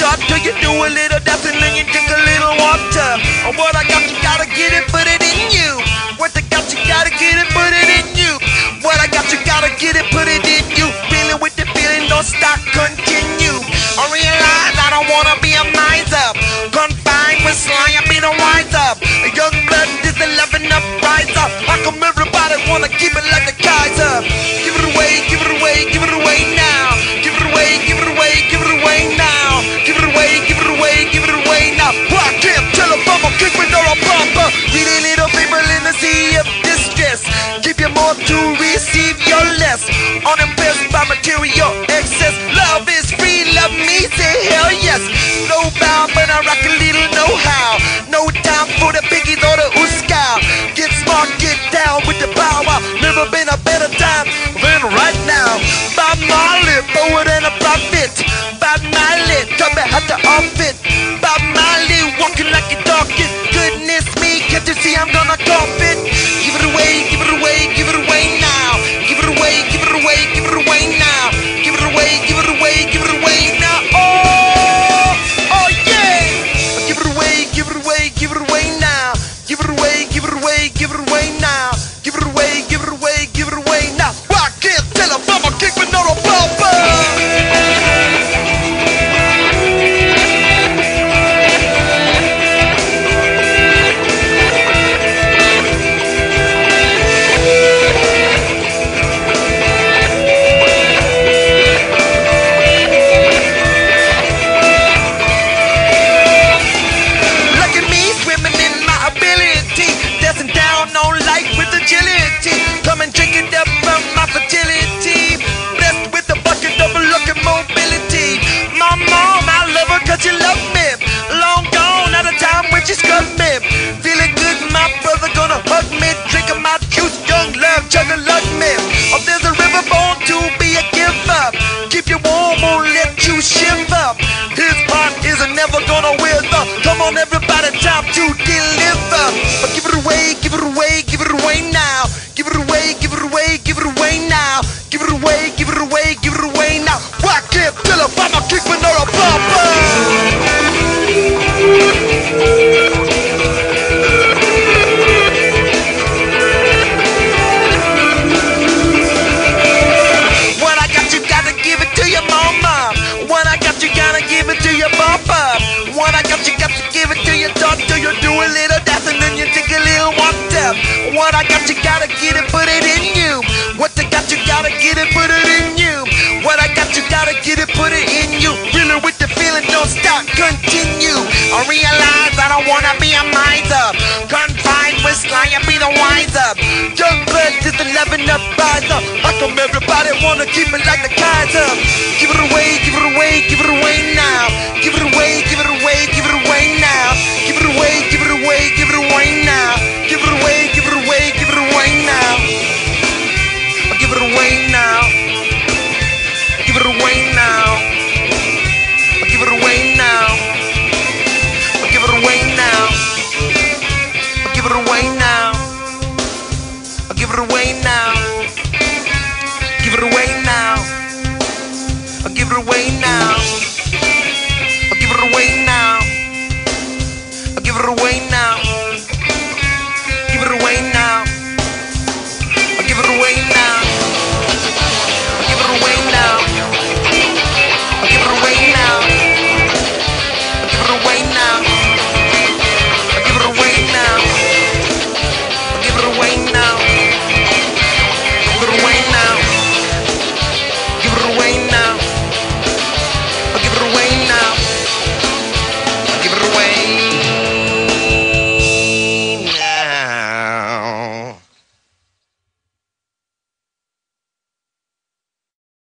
dot till you do a little dance and then you drink a little water. And what I got, you gotta get it, put it in you. What I got, you gotta get it, put it in you. What I got, you gotta get it, put it in you. Feeling with the feeling, don't stop, continue. I realize I don't wanna be a miser, confined with sly, I be the wise up. A young blood is the loving up, rise up. How come everybody wanna keep it like the Kaiser? Give it away, give it away, give it away now. Give it away, give it away, give it away now. Give it away, give it away, give it away now. Well, I can't tell if I'm a keeper or a bumper. Reading little people in the sea of distress. Give you more to receive your less. Unimpressed by material excess. Love is free, love me, say hell yes. No bound, but I rock a little know-how. No time for the biggies or the ooskow. Get smart, get down with the power. Never been a better time than right now. Bob Marley, forward and a profit. Bob Marley, come back at the outfit. Bob Marley, walking like a talking. Goodness me, can't you see I'm gonna cough it? Give it away, give it away, give it away now. Give it away, give it away, give it away now. Give it away, give it away, give it away now. Oh, oh yeah. Give it away, give it away, give it away now. Give it away, give it away, give it away now. Give it away, give it away, give it away now. Well, I can't tell if I'm a keeper or a bumper. Come and drink it up from my fertility. Blessed with a bucket of looking mobility. My mom, I love her cause she love me. Long gone at a time when she scrub me. Feeling good, my brother gonna hug me. Drinking my juice, young love, jugging love me. Oh, there's a river born to be a giver. Keep you warm, won't let you shiver. His heart is never gonna wither. Come on everybody, time to deliver. But give it away, give it away, give it away now. Give it away, give it away, give it away now. Give it away, give it away, give it away now. Well, I can't tell if I'm a keeper or a bumper. What I got, you gotta give it to your mama. What I got, you gotta give it to your papa. What I got to give it to your daughter. You do a little dance and then you take a little water. What I got, you gotta get it, put it in you. What I got, you gotta get it, put it in you. What I got, you gotta get it, put it in you. Really with the feeling, don't stop, continue. I realize I don't wanna be a miser, confined with sly, I be the wiser. Young blood is the loving up riser. How come everybody wanna keep it like the Kaiser? Give it away, give it away, give it away now. Give it away, give it away, give it away now. Give it away, give it away, give it away now. Give it away, give it away, give it away now. Give it away now. Give it away now. Give it away now. Give it away now. Give it away now. Give it away now. Give it away now. Give it away now. Give it away now. Give it away now. Give it away now. Give it away now. Give it away now. Give it away now. Give it away now.